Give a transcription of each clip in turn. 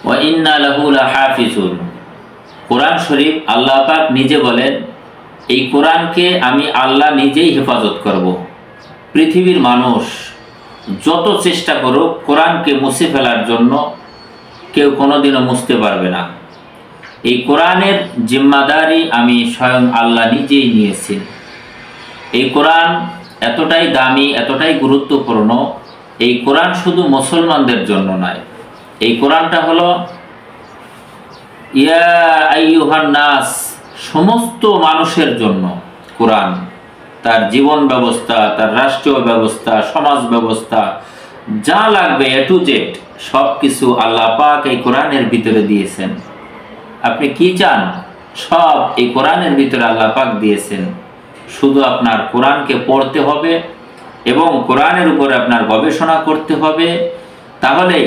ওয়া ইন্না লাহু লাহাফিজুন। কোরআন শরীফ আল্লাহ পাক নিজে বলেন, এই কোরআনকে আমি আল্লাহ নিজেই হেফাজত করব। পৃথিবীর মানুষ যত চেষ্টা করুক কোরআনকে মুছে ফেলার জন্য কেউ কোনোদিনও মুছতে পারবে না। এই কোরআনের জিম্মাদারি আমি স্বয়ং আল্লাহ নিজেই নিয়েছি। এই কোরআন এতটাই দামি, এতটাই গুরুত্বপূর্ণ। এই কোরআন শুধু মুসলমানদের জন্য নয়, এই কোরআনটা হলো ইয়া আইয়ুহান নাস, সমস্ত মানুষের জন্য। কোরআন তার জীবন ব্যবস্থা, তার রাষ্ট্রীয় ব্যবস্থা, সমাজ ব্যবস্থা, যা লাগবে এ টু জেড সব কিছু আল্লাহ পাক এই কোরআনের ভিতরে দিয়েছেন। আপনি কি চান, সব এই কোরআনের ভিতরে আল্লাহ পাক দিয়েছেন। শুধু আপনার কোরআনকে পড়তে হবে এবং কোরআনের উপরে আপনার গবেষণা করতে হবে, তাহলে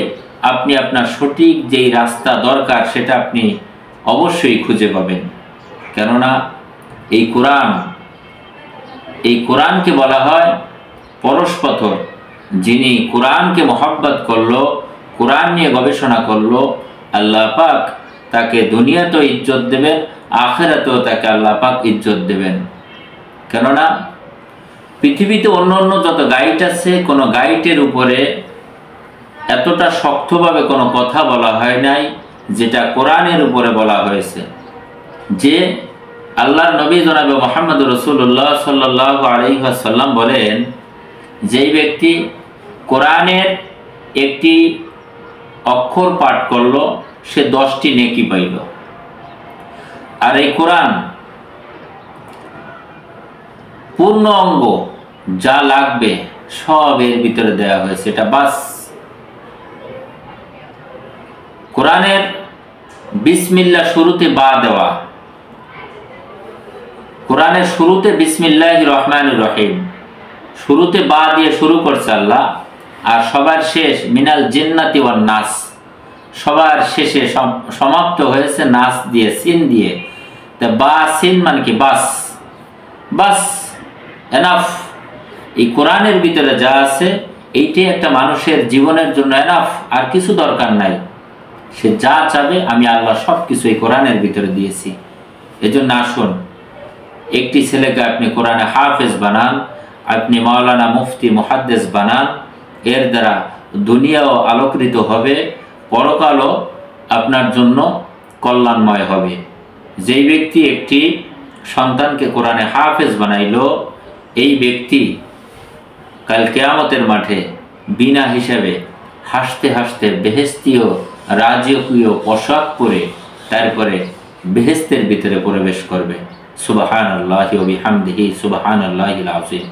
আপনি আপনার সঠিক যেই রাস্তা দরকার সেটা আপনি অবশ্যই খুঁজে পাবেন। কেননা এই কোরআনকে বলা হয় পরশপথর। যিনি কোরআনকে মহব্বত করলো, কোরআন নিয়ে গবেষণা করলো, আল্লাহ পাক তাকে দুনিয়াতেও ইজ্জত দেবেন, আখিরাতেও তাকে আল্লাহ পাক ইজ্জত দেবেন। কেননা পৃথিবীতে অন্য অন্য যত গাইড আছে, কোনো গাইডের উপরে এতটা শক্তভাবে কোনো কথা বলা হয় নাই যেটা কোরআনের উপরে বলা হয়েছে। যে আল্লাহর নবী জনাবে মুহাম্মদ রাসূলুল্লাহ সাল্লাল্লাহু আলাইহি ওয়াসাল্লাম বলেন, যেই ব্যক্তি কোরআনের একটি অক্ষর পাঠ করলো সে 10টি নেকি পাইল। আর এই কোরআন পূর্ণ অঙ্গ যা লাগবে সব এর ভিতরে দেওয়া হয়েছে, এটা বাস। কোরআনের বিসমিল্লাহ শুরুতে বা দেওয়া, কোরআনের শুরুতে বিসমিল্লাহির রহমানির রহিম, শুরুতে বা দিয়ে শুরু করছে আল্লাহ। আর সবার শেষ মিনাল জিন্নাতি ওয়ান নাস, সবার শেষে সমাপ্ত হয়েছে নাস দিয়ে, সিন দিয়ে। তা বা সিন মানে কি বাস, বাস, এনাফ। এই কোরআনের ভিতরে যা আছে এইটাই একটা মানুষের জীবনের জন্য এনাফ, আর কিছু দরকার নাই। সে যা চাবে আমি আল্লাহ সব কিছু এই কোরআনের ভিতরে দিয়েছি। এজন্য আসুন, একটি ছেলেকে আপনি কোরআনে হাফেজ বানান, আপনি মাওলানা মুফতি মুহাদ্দিস বানান। এর দ্বারা দুনিয়াও আলোকিত হবে, পরকালও আপনার জন্য কল্যাণময় হবে। যেই ব্যক্তি একটি সন্তানকে কোরআনে হাফেজ বানাইল, এই ব্যক্তি কাল কিয়ামতের মাঠে বিনা হিসাবে হাসতে হাসতে বেহেশতীয় রাজকীয় পোশাক পরে তারপরে বেহেশতের ভিতরে প্রবেশ করবে। সুবহানাল্লাহি ওয়া বিহামদিহি, সুবহানাল্লাহিল আযীম।